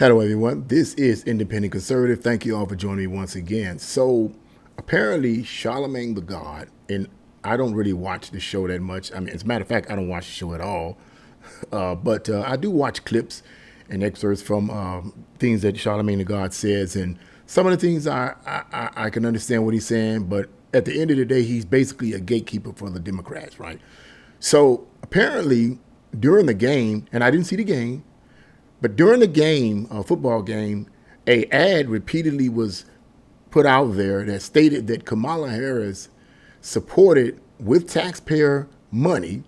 Hello, everyone. This is Independent Conservative. Thank you all for joining me once again. So, apparently, Charlamagne the God, and I don't really watch the show that much. I mean, as a matter of fact, I don't watch the show at all. But I do watch clips and excerpts from things that Charlamagne the God says, and some of the things I can understand what he's saying. But at the end of the day, he's basically a gatekeeper for the Democrats, right? So apparently, during the game, and I didn't see the game, but during the game, a football game, a ad repeatedly was put out there that stated that Kamala Harris supported with taxpayer money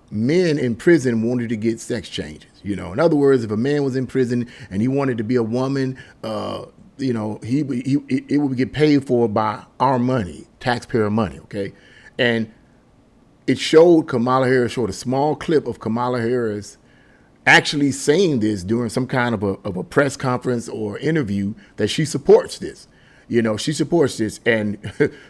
men in prison wanted to get sex changes. You know, in other words, if a man was in prison and he wanted to be a woman, it would get paid for by our money, taxpayer money. Okay, and it showed a small clip of Kamala Harris actually saying this during some kind of a press conference or interview that she supports this. You know, she supports this. And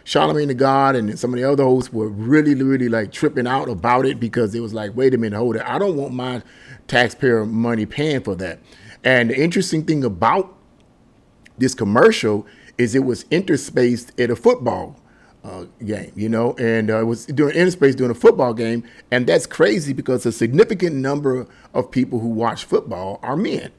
Charlamagne the God and some of the other hosts were really, really like tripping out about it because it was like, wait a minute, hold it. I don't want my taxpayer money paying for that. And the interesting thing about this commercial is it was interspaced at a football game, you know, and it was during interspace during a football game. And that's crazy because a significant number of people who watch football are men,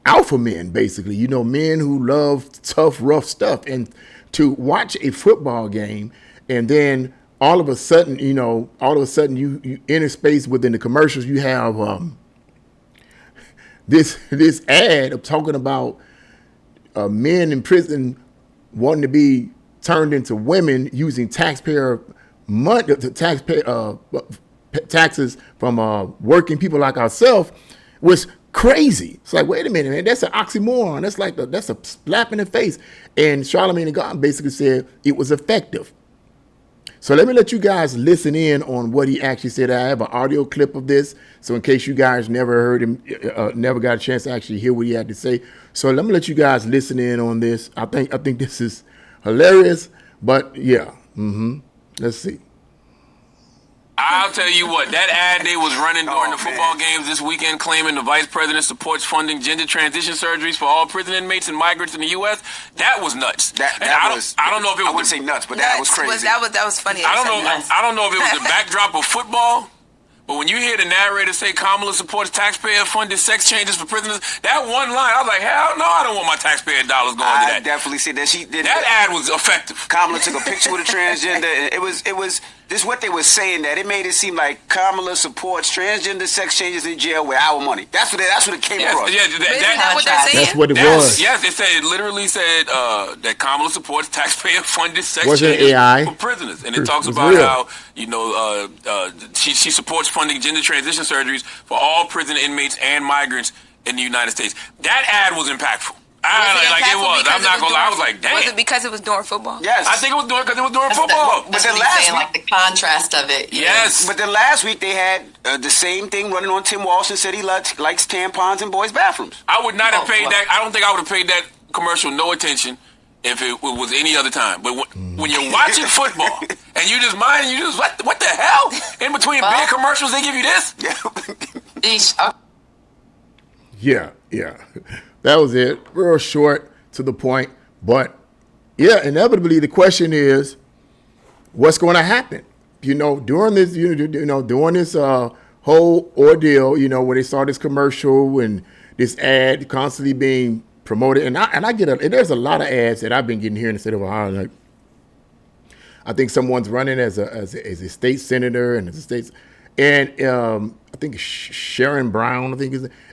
alpha men, basically, you know, men who love tough, rough stuff. And to watch a football game and then all of a sudden you interspace within the commercials, you have this ad of talking about men in prison wanting to be turned into women using taxpayer money, taxes from working people like ourselves was crazy. It's like, wait a minute, man, that's an oxymoron. That's a slap in the face. And Charlamagne the God basically said it was effective. So let me let you guys listen in on what he actually said. I have an audio clip of this, so in case you guys never heard him, never got a chance to actually hear what he had to say. So let me let you guys listen in on this. I think this is hilarious, but yeah. Let's see. I'll tell you what, that ad they was running during the football games this weekend claiming the vice president supports funding gender transition surgeries for all prison inmates and migrants in the U.S., that was nuts. I don't know if it was... I wouldn't say nuts, but that was crazy. That was funny. I don't know if it was the backdrop of football, but when you hear the narrator say Kamala supports taxpayer-funded sex changes for prisoners, that one line, I was like, hell no, I don't want my taxpayer dollars going to that. I definitely see that. That ad was effective. Kamala took a picture with a transgender. It was this is what they were saying, that it made it seem like Kamala supports transgender sex changes in jail with our money. That's what it came across. Yeah, that's what they're saying. That's what it was. Yes, it literally said that Kamala supports taxpayer-funded sex Wasn't changes AI? For prisoners, and it talks about real. how she supports funding gender transition surgeries for all prison inmates and migrants in the United States. That ad was impactful. I'm not gonna lie. I was like, damn. Was it because it was during football? Yes. I think it was because it was during football. But then last week, like the contrast of it. Yes. But then last week they had the same thing running on Tim Walsh and said he likes tampons in boys' bathrooms. I would not have paid that. I don't think I would have paid that commercial no attention if it was any other time. But when you're watching football and you just what the hell? In between beer commercials, they give you this? Yeah. That was it. Real short, to the point. But yeah, inevitably the question is, what's going to happen? You know, during this, whole ordeal, you know, when they saw this commercial and this ad constantly being promoted, and I get there's a lot of ads that I've been getting here in the state of Ohio. Like, I think someone's running as a state senator and as a state, and I think Sharon Brown,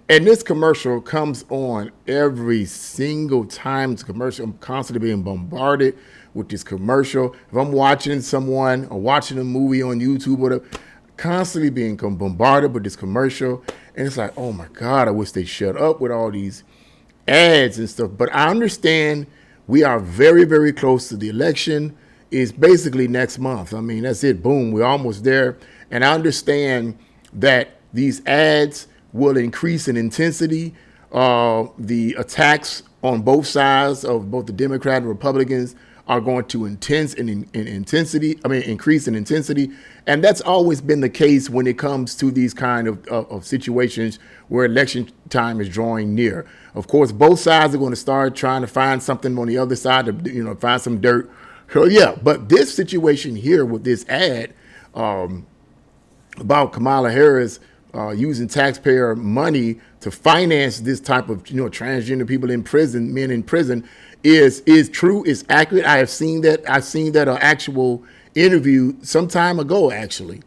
and this commercial comes on every single time. It's a commercial. I'm constantly being bombarded with this commercial. If I'm watching someone or watching a movie on YouTube or whatever, constantly being bombarded with this commercial. And it's like, oh my God, I wish they shut up with all these ads and stuff. But I understand we are very, very close to the election. It's basically next month. I mean, that's it. Boom, we're almost there. And I understand that these ads will increase in intensity. The attacks on both sides of both the Democrat and Republicans are going to increase in intensity. And that's always been the case when it comes to these kind of situations where election time is drawing near. Of course, both sides are going to start trying to find something on the other side to, find some dirt. So yeah, but this situation here with this ad about Kamala Harris using taxpayer money to finance this type of transgender people in prison, men in prison, is true, is accurate. I have seen that. I've seen that actual interview some time ago, actually,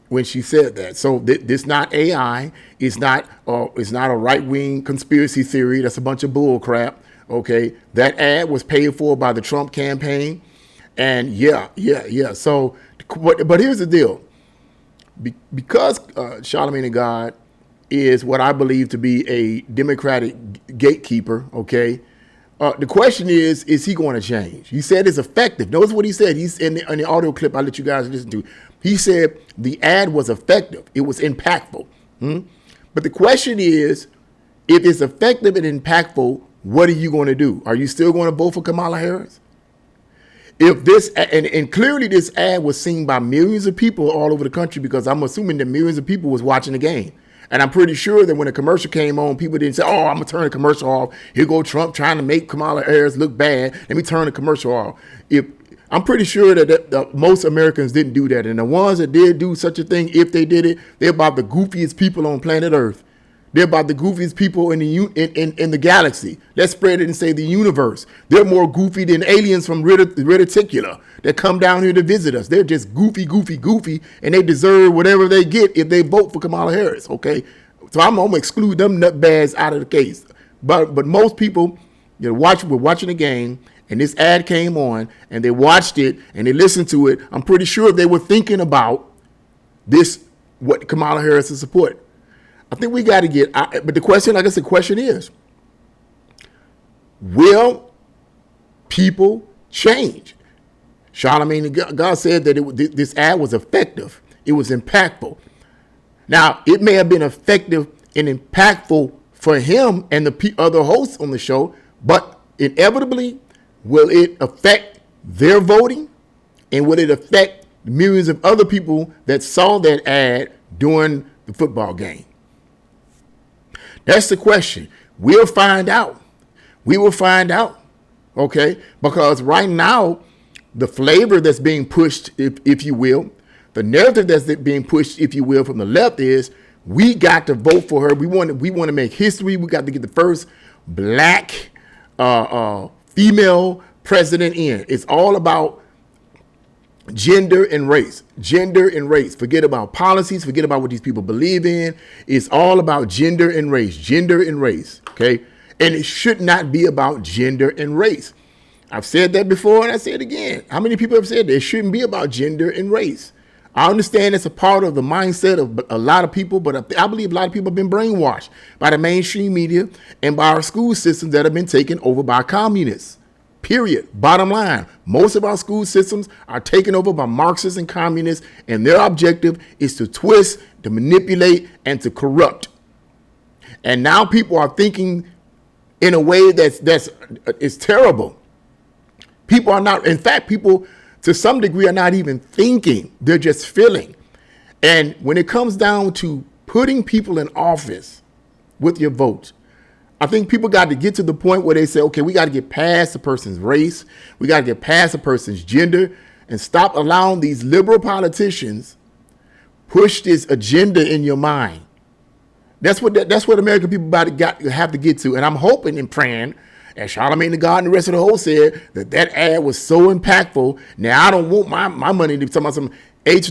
when she said that. So this not AI. It's not a right wing conspiracy theory. That's a bunch of bull crap. Okay, that ad was paid for by the Trump campaign, and yeah. So, but here's the deal. Because Charlamagne the God is what I believe to be a Democratic gatekeeper, okay, the question is he going to change? He said it's effective. Notice what he said. He's in the audio clip I let you guys listen to. He said the ad was effective. It was impactful. But the question is, if it's effective and impactful, what are you going to do? Are you still going to vote for Kamala Harris? If this, and clearly this ad was seen by millions of people all over the country, because I'm assuming that millions of people was watching the game. And I'm pretty sure that when the commercial came on, people didn't say, oh, I'm going to turn the commercial off. Here go Trump trying to make Kamala Harris look bad. Let me turn the commercial off. I'm pretty sure that most Americans didn't do that. And the ones that did do such a thing, if they did it, they're about the goofiest people on planet Earth. They're about the goofiest people in the galaxy. Let's spread it and say the universe. They're more goofy than aliens from Reticula that come down here to visit us. They're just goofy, and they deserve whatever they get if they vote for Kamala Harris, okay? So I'm going to exclude them nutbags out of the case. But most people, were watching the game, and this ad came on, and they watched it, and they listened to it. I'm pretty sure they were thinking about this, what Kamala Harris is supporting. I think we got to get, but the question, I guess the question is, will people change? Charlamagne God said that this ad was effective. It was impactful. Now, it may have been effective and impactful for him and the other hosts on the show, but inevitably, will it affect their voting? And will it affect millions of other people that saw that ad during the football game? That's the question. We'll find out. We will find out, okay? Because right now, the flavor that's being pushed, if you will, the narrative that's being pushed, if you will, from the left is we got to vote for her. We want to make history. We got to get the first black female president in. It's all about gender and race. Forget about policies. Forget about what these people believe in. It's all about gender and race. Okay. And it should not be about gender and race. I've said that before and I say it again. How many people have said that? It shouldn't be about gender and race. I understand it's a part of the mindset of a lot of people, but I believe a lot of people have been brainwashed by the mainstream media and by our school systems that have been taken over by communists. Period. Bottom line, most of our school systems are taken over by Marxists and communists, and their objective is to twist, to manipulate, and to corrupt. And now people are thinking in a way that's terrible. People are not, in fact, people to some degree are not even thinking, they're just feeling. And when it comes down to putting people in office with your vote, I think people got to get to the point where they say, okay, we got to get past the person's race. We got to get past the person's gender and stop allowing these liberal politicians push this agenda in your mind. That's what American people have to get to. And I'm hoping and praying, as Charlamagne the God and the rest of the host said, that ad was so impactful. Now, I don't want my money to be talking about some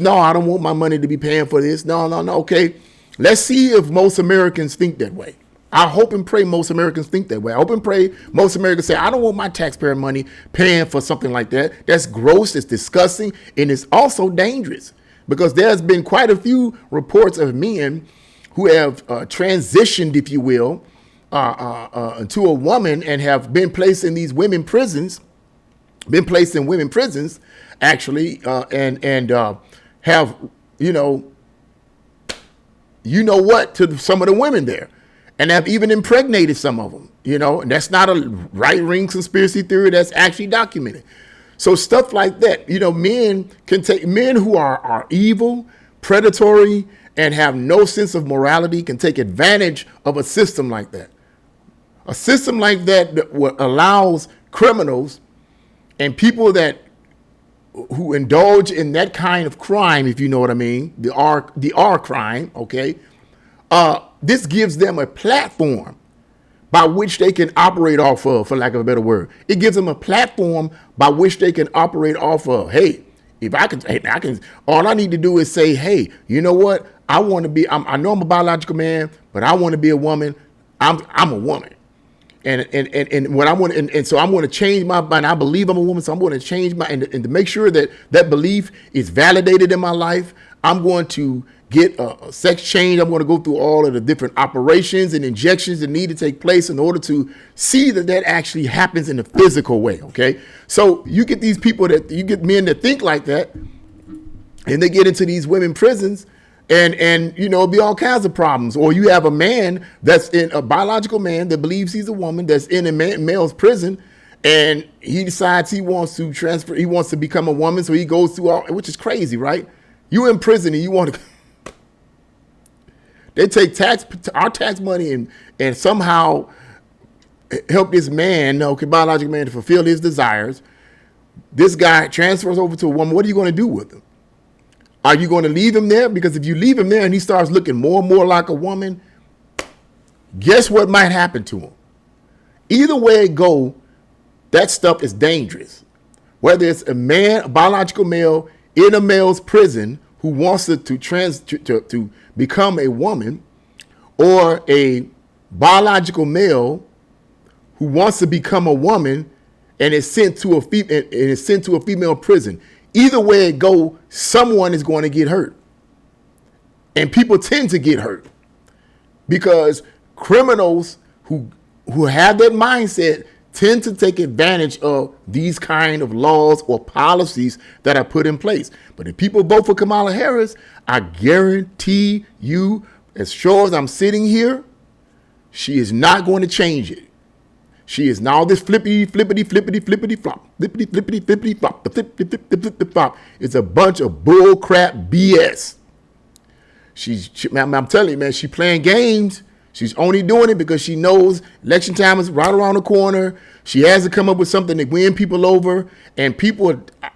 no, I don't want my money to be paying for this. No. Okay, let's see if most Americans think that way. I hope and pray most Americans think that way. I hope and pray most Americans say, I don't want my taxpayer money paying for something like that. That's gross, it's disgusting, and it's also dangerous because there's been quite a few reports of men who have transitioned, if you will, to a woman and have been placed in these women prisons, actually, and have, what to some of the women there. And have even impregnated some of them, and that's not a right-wing conspiracy theory. That's actually documented. So stuff like that, men who are evil, predatory, and have no sense of morality can take advantage of a system like that. A system like that allows criminals and people who indulge in that kind of crime, if you know what I mean, the R crime, okay? This gives them a platform by which they can operate off of, for lack of a better word. It gives them a platform by which they can operate off of. Hey, if I can, all I need to do is say, hey, you know what? I want to be, I know I'm a biological man, but I want to be a woman. I'm a woman. And what I want, and so I'm going to change my mind. I believe I'm a woman, so I'm going to change my, and to make sure that that belief is validated in my life, I'm going to get a sex change. I'm going to go through all of the different operations and injections that need to take place in order to see that actually happens in a physical way. Okay. So you get these people you get men that think like that, and they get into these women prisons, and it'll be all kinds of problems. Or you have a man that's in a biological man that believes he's a woman that's in a male's prison, and he decides he wants to transfer, he wants to become a woman. So he goes through all, which is crazy, right? You in prison and you want to, they take our tax money and somehow help this man, biological man, to fulfill his desires. This guy transfers over to a woman. What are you going to do with him? Are you going to leave him there? Because if you leave him there and he starts looking more and more like a woman, guess what might happen to him? Either way it go, that stuff is dangerous. Whether it's a man, a biological male in a male's prison who wants to become a woman, or a biological male who wants to become a woman and is sent to a female prison. Either way it go, someone is going to get hurt. And people tend to get hurt because criminals who have that mindset tend to take advantage of these kind of laws or policies that are put in place. But if people vote for Kamala Harris, I guarantee you, as sure as I'm sitting here, she is not going to change it. She is now this flippity flop. The flop. It's a bunch of bull crap BS. I'm telling you, man, she's playing games. She's only doing it because she knows election time is right around the corner. She has to come up with something to win people over. And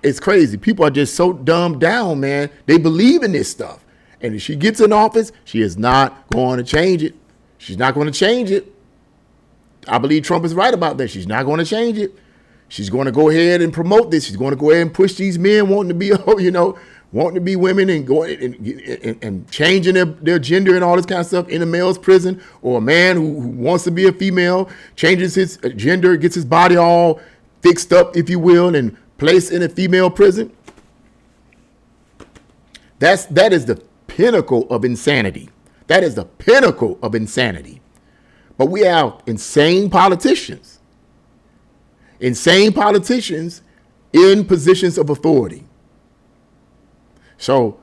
it's crazy. People are just so dumbed down, man. They believe in this stuff. And if she gets in office, she is not going to change it. She's not going to change it. I believe Trump is right about that. She's not going to change it. She's going to go ahead and promote this. She's going to go ahead and push these men wanting to be, wanting to be women and going and changing their gender and all this kind of stuff in a male's prison, or a man who wants to be a female, changes his gender, gets his body all fixed up, if you will, and placed in a female prison. That is the pinnacle of insanity. That is the pinnacle of insanity. But we have insane politicians in positions of authority. So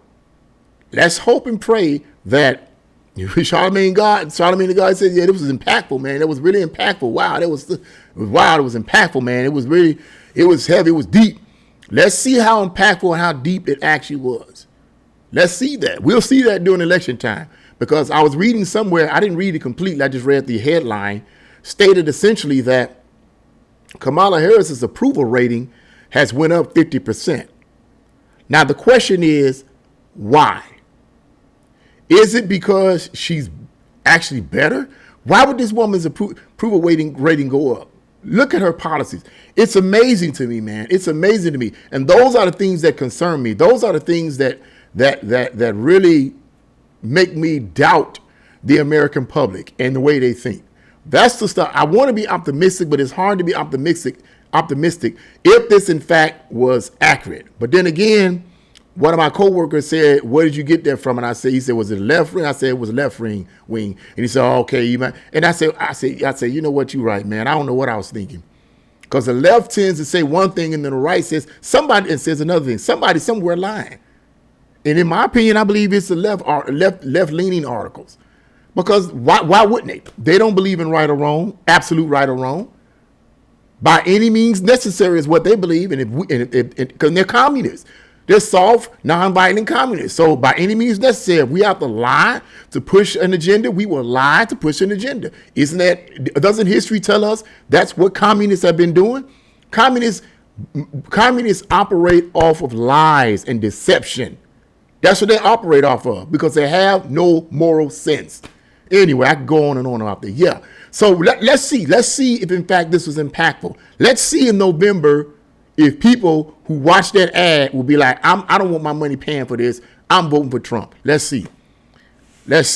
let's hope and pray that Charlamagne the God said, yeah, this was impactful, man. It was really impactful. Wow, it was wild. It was impactful, man. It was heavy. It was deep. Let's see how impactful and how deep it actually was. Let's see that. We'll see that during election time. Because I was reading somewhere, I didn't read it completely, I just read the headline, stated essentially that Kamala Harris's approval rating has went up 50%. Now the question is, why? Is it because she's actually better? Why would this woman's approval rating go up? Look at her policies. It's amazing to me, man. It's amazing to me. And those are the things that concern me. Those are the things that really make me doubt the American public and the way they think. That's the stuff. I want to be optimistic, but it's hard to be optimistic if this in fact was accurate. But then again, one of my coworkers said, "Where did you get that from?" And he said, "Was it left wing?" I said, "It was left wing." And he said, "Oh, okay, you might." And I said, "You know what? You're right, man. I don't know what I was thinking." Because the left tends to say one thing and then the right says another thing. Somebody somewhere lying. And in my opinion, I believe it's the left-leaning articles. Because why wouldn't they? They don't believe in right or wrong, absolute right or wrong. By any means necessary is what they believe, and because they're communists, they're soft, non-violent communists. So by any means necessary, if we have to lie to push an agenda, we will lie to push an agenda. Doesn't history tell us that's what communists have been doing? Communists operate off of lies and deception. That's what they operate off of because they have no moral sense. Anyway, I can go on and on about that. Yeah. So let's see if in fact this was impactful. Let's see in November if people who watch that ad will be like, I don't want my money paying for this. I'm voting for Trump. Let's see. But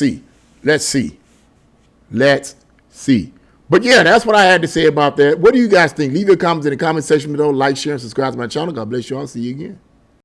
yeah, that's what I had to say about that. What do you guys think? Leave your comments in the comment section below. Like, share, and subscribe to my channel. God bless you all. See you again.